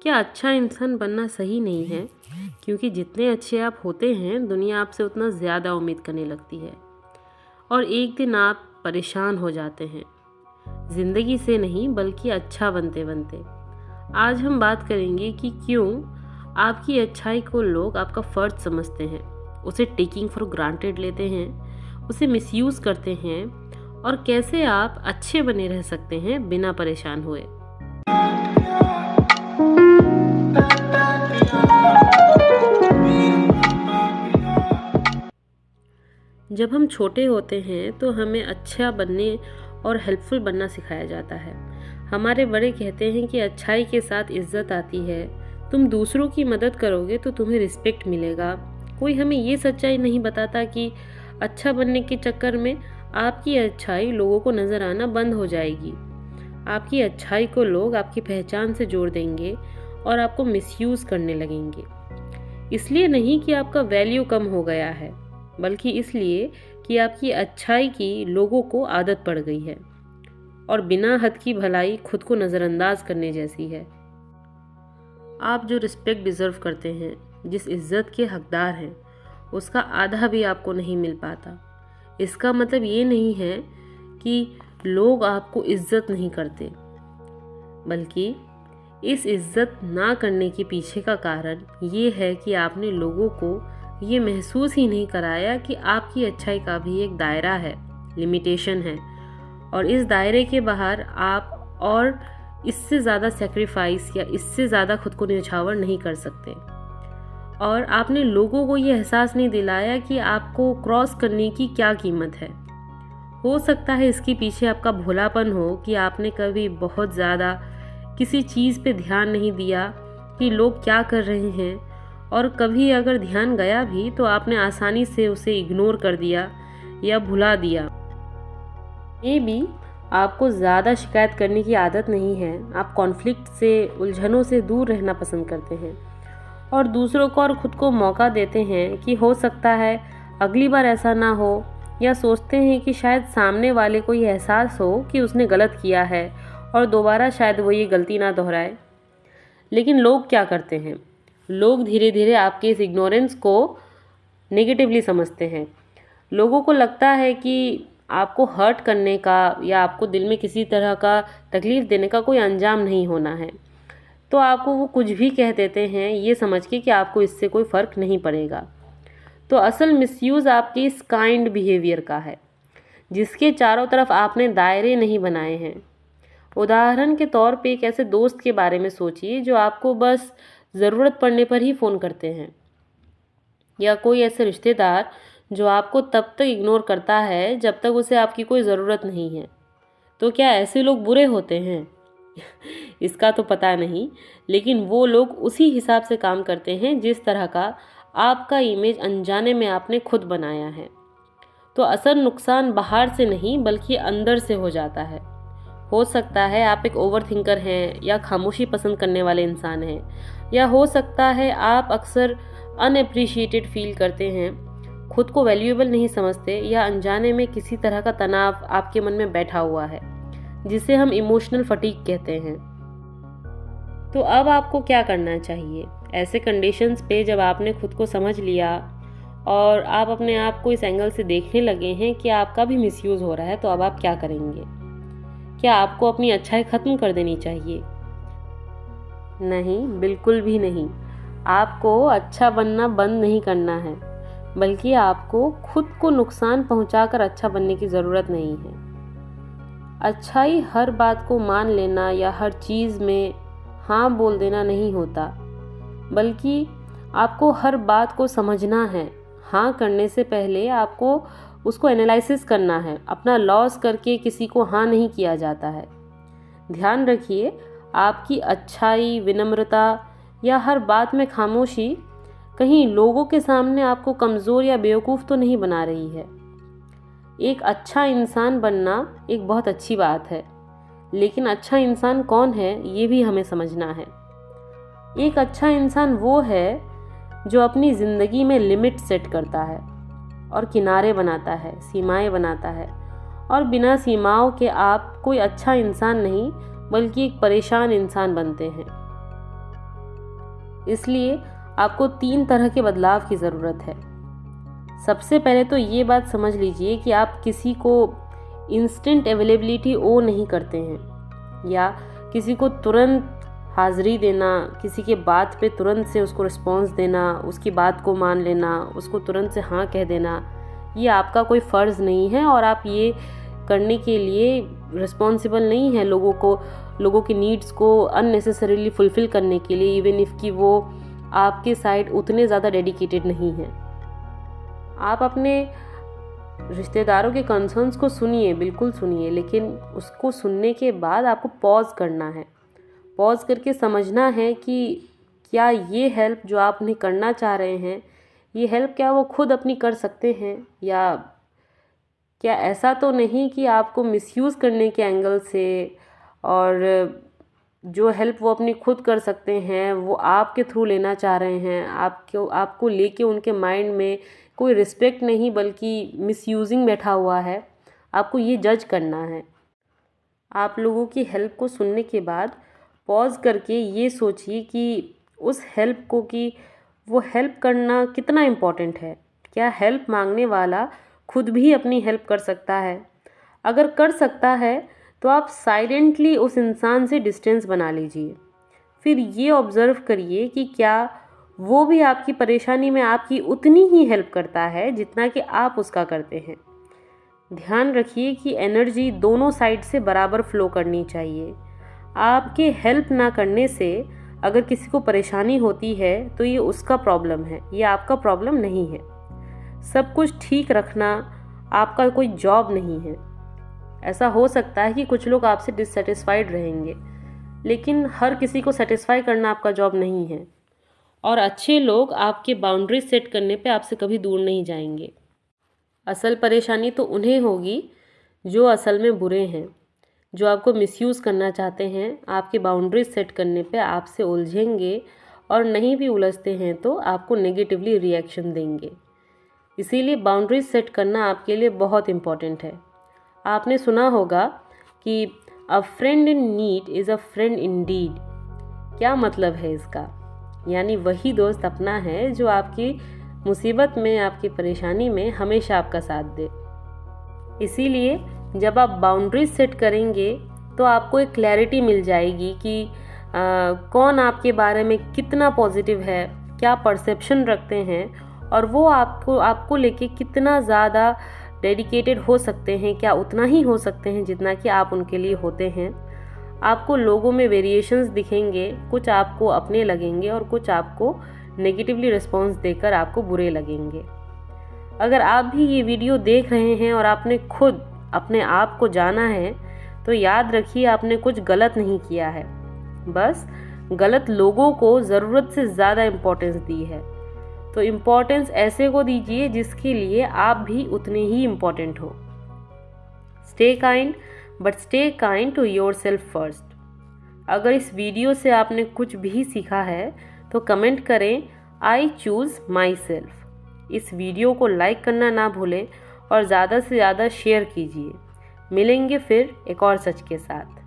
क्या अच्छा इंसान बनना सही नहीं है? क्योंकि जितने अच्छे आप होते हैं दुनिया आपसे उतना ज़्यादा उम्मीद करने लगती है और एक दिन आप परेशान हो जाते हैं, ज़िंदगी से नहीं बल्कि अच्छा बनते बनते। आज हम बात करेंगे कि क्यों आपकी अच्छाई को लोग आपका फ़र्ज समझते हैं, उसे टेकिंग फॉर ग्रांटेड लेते हैं, उसे मिसयूज़ करते हैं और कैसे आप अच्छे बने रह सकते हैं बिना परेशान हुए। जब हम छोटे होते हैं तो हमें अच्छा बनने और हेल्पफुल बनना सिखाया जाता है। हमारे बड़े कहते हैं कि अच्छाई के साथ इज्जत आती है, तुम दूसरों की मदद करोगे तो तुम्हें रिस्पेक्ट मिलेगा। कोई हमें ये सच्चाई नहीं बताता कि अच्छा बनने के चक्कर में आपकी अच्छाई लोगों को नज़र आना बंद हो जाएगी। आपकी अच्छाई को लोग आपकी पहचान से जोड़ देंगे और आपको मिसयूज़ करने लगेंगे। इसलिए नहीं कि आपका वैल्यू कम हो गया है, बल्कि इसलिए कि आपकी अच्छाई की लोगों को आदत पड़ गई है और बिना हद की भलाई खुद को नज़रअंदाज करने जैसी है। आप जो रिस्पेक्ट डिज़र्व करते हैं, जिस इज्जत के हकदार हैं, उसका आधा भी आपको नहीं मिल पाता। इसका मतलब ये नहीं है कि लोग आपको इज्जत नहीं करते, बल्कि इस इज्जत ना करने के पीछे का कारण ये है कि आपने लोगों को ये महसूस ही नहीं कराया कि आपकी अच्छाई का भी एक दायरा है, लिमिटेशन है, और इस दायरे के बाहर आप और इससे ज़्यादा सेक्रीफाइस या इससे ज़्यादा खुद को न्यौछावर नहीं कर सकते। और आपने लोगों को ये एहसास नहीं दिलाया कि आपको क्रॉस करने की क्या कीमत है। हो सकता है इसके पीछे आपका भोलापन हो कि आपने कभी बहुत ज़्यादा किसी चीज़ पे ध्यान नहीं दिया कि लोग क्या कर रहे हैं, और कभी अगर ध्यान गया भी तो आपने आसानी से उसे इग्नोर कर दिया या भुला दिया। ये भी आपको ज़्यादा शिकायत करने की आदत नहीं है। आप कॉन्फ्लिक्ट से, उलझनों से दूर रहना पसंद करते हैं और दूसरों को और खुद को मौका देते हैं कि हो सकता है अगली बार ऐसा ना हो, या सोचते हैं कि शायद सामने वाले को ये एहसास हो कि उसने गलत किया है और दोबारा शायद वो ये गलती ना दोहराए। लेकिन लोग क्या करते हैं? लोग धीरे धीरे आपके इस इग्नोरेंस को नेगेटिवली समझते हैं। लोगों को लगता है कि आपको हर्ट करने का या आपको दिल में किसी तरह का तकलीफ़ देने का कोई अंजाम नहीं होना है, तो आपको वो कुछ भी कह देते हैं ये समझ के कि आपको इससे कोई फ़र्क नहीं पड़ेगा। तो असल मिसयूज़ आपके इस काइंड बिहेवियर का है, जिसके चारों तरफ आपने दायरे नहीं बनाए हैं। उदाहरण के तौर पे एक ऐसे दोस्त के बारे में सोचिए जो आपको बस ज़रूरत पड़ने पर ही फ़ोन करते हैं, या कोई ऐसे रिश्तेदार जो आपको तब तक इग्नोर करता है जब तक उसे आपकी कोई ज़रूरत नहीं है। तो क्या ऐसे लोग बुरे होते हैं? इसका तो पता नहीं, लेकिन वो लोग उसी हिसाब से काम करते हैं जिस तरह का आपका इमेज अनजाने में आपने खुद बनाया है। तो असल नुकसान बाहर से नहीं बल्कि अंदर से हो जाता है। हो सकता है आप एक ओवरथिंकर हैं, या खामोशी पसंद करने वाले इंसान हैं, या हो सकता है आप अक्सर अनएप्रिशिएटेड फील करते हैं, खुद को वैल्यूएबल नहीं समझते, या अनजाने में किसी तरह का तनाव आपके मन में बैठा हुआ है जिसे हम इमोशनल फटीग कहते हैं। तो अब आपको क्या करना चाहिए ऐसे कंडीशंस पे जब आपने खुद को समझ लिया और आप अपने आप को इस एंगल से देखने लगे हैं कि आपका भी मिसयूज़ हो रहा है, तो अब आप क्या करेंगे? क्या आपको अपनी अच्छाई ख़त्म कर देनी चाहिए? नहीं, बिल्कुल भी नहीं। आपको अच्छा बनना बंद नहीं करना है, बल्कि आपको खुद को नुकसान पहुंचाकर अच्छा बनने की ज़रूरत नहीं है। अच्छाई हर बात को मान लेना या हर चीज़ में हाँ बोल देना नहीं होता, बल्कि आपको हर बात को समझना है। हाँ करने से पहले आपको उसको एनालिसिस करना है। अपना लॉस करके किसी को हाँ नहीं किया जाता है। ध्यान रखिए, आपकी अच्छाई, विनम्रता या हर बात में खामोशी कहीं लोगों के सामने आपको कमज़ोर या बेवकूफ़ तो नहीं बना रही है। एक अच्छा इंसान बनना एक बहुत अच्छी बात है, लेकिन अच्छा इंसान कौन है ये भी हमें समझना है। एक अच्छा इंसान वो है जो अपनी ज़िंदगी में लिमिट सेट करता है और किनारे बनाता है, सीमाएं बनाता है, और बिना सीमाओं के आप कोई अच्छा इंसान नहीं बल्कि एक परेशान इंसान बनते हैं। इसलिए आपको 3 तरह के बदलाव की ज़रूरत है। सबसे पहले तो ये बात समझ लीजिए कि आप किसी को इंस्टेंट अवेलेबिलिटी ओ नहीं करते हैं, या किसी को तुरंत हाज़िरी देना, किसी के बात पे तुरंत से उसको रिस्पॉन्स देना, उसकी बात को मान लेना, उसको तुरंत से हाँ कह देना, ये आपका कोई फ़र्ज़ नहीं है और आप ये करने के लिए रिस्पॉन्सिबल नहीं है लोगों की नीड्स को अननेसेसरीली फुलफ़िल करने के लिए, इवन इफ़ कि वो आपके साइड उतने ज़्यादा डेडिकेटेड नहीं हैं। आप अपने रिश्तेदारों के कंसर्न्स को सुनिए, बिल्कुल सुनिए, लेकिन उसको सुनने के बाद आपको पॉज़ करना है। पॉज़ करके समझना है कि क्या ये हेल्प जो आप उन्हें करना चाह रहे हैं, ये हेल्प क्या वो खुद अपनी कर सकते हैं, या क्या ऐसा तो नहीं कि आपको मिसयूज़ करने के एंगल से, और जो हेल्प वो अपनी खुद कर सकते हैं वो आपके थ्रू लेना चाह रहे हैं, आपको लेके उनके माइंड में कोई रिस्पेक्ट नहीं बल्कि मिसयूजिंग बैठा हुआ है। आपको ये जज करना है। आप लोगों की हेल्प को सुनने के बाद पॉज़ करके ये सोचिए कि उस हेल्प को कि वो हेल्प करना कितना इम्पोर्टेंट है। क्या हेल्प मांगने वाला खुद भी अपनी हेल्प कर सकता है? अगर कर सकता है तो आप साइलेंटली उस इंसान से डिस्टेंस बना लीजिए। फिर ये ऑब्ज़र्व करिए कि क्या वो भी आपकी परेशानी में आपकी उतनी ही हेल्प करता है जितना कि आप उसका करते हैं। ध्यान रखिए कि एनर्जी दोनों साइड से बराबर फ्लो करनी चाहिए। आपके हेल्प ना करने से अगर किसी को परेशानी होती है तो ये उसका प्रॉब्लम है, ये आपका प्रॉब्लम नहीं है। सब कुछ ठीक रखना आपका कोई जॉब नहीं है। ऐसा हो सकता है कि कुछ लोग आपसे डिससेटिस्फाइड रहेंगे, लेकिन हर किसी को सेटिस्फाई करना आपका जॉब नहीं है। और अच्छे लोग आपके बाउंड्रीज सेट करने पे आपसे कभी दूर नहीं जाएंगे। असल परेशानी तो उन्हें होगी जो असल में बुरे हैं, जो आपको मिसयूज़ करना चाहते हैं, आपके बाउंड्रीज सेट करने पे आपसे उलझेंगे, और नहीं भी उलझते हैं तो आपको नेगेटिवली रिएक्शन देंगे। इसीलिए बाउंड्रीज सेट करना आपके लिए बहुत इम्पॉर्टेंट है। आपने सुना होगा कि a friend in need is a friend in deed. क्या मतलब है इसका? यानी वही दोस्त अपना है जो आपकी मुसीबत में, आपकी परेशानी में हमेशा आपका साथ दे। इसीलिए जब आप बाउंड्रीज सेट करेंगे तो आपको एक क्लैरिटी मिल जाएगी कि कौन आपके बारे में कितना पॉजिटिव है, क्या परसेप्शन रखते हैं, और वो आपको लेके कितना ज़्यादा डेडिकेटेड हो सकते हैं, क्या उतना ही हो सकते हैं जितना कि आप उनके लिए होते हैं। आपको लोगों में वेरिएशंस दिखेंगे, कुछ आपको अपने लगेंगे और कुछ आपको नेगेटिवली रिस्पॉन्स देकर आपको बुरे लगेंगे। अगर आप भी ये वीडियो देख रहे हैं और आपने खुद अपने आप को जाना है तो याद रखिए आपने कुछ गलत नहीं किया है, बस गलत लोगों को ज़रूरत से ज़्यादा इम्पोर्टेंस दी है। तो इम्पोर्टेंस ऐसे को दीजिए जिसके लिए आप भी उतने ही इम्पोर्टेंट हो। Stay kind, but stay kind to yourself first. अगर इस वीडियो से आपने कुछ भी सीखा है तो कमेंट करें आई चूज़ माई सेल्फ। इस वीडियो को लाइक करना ना भूलें और ज़्यादा से ज़्यादा शेयर कीजिए। मिलेंगे फिर एक और सच के साथ।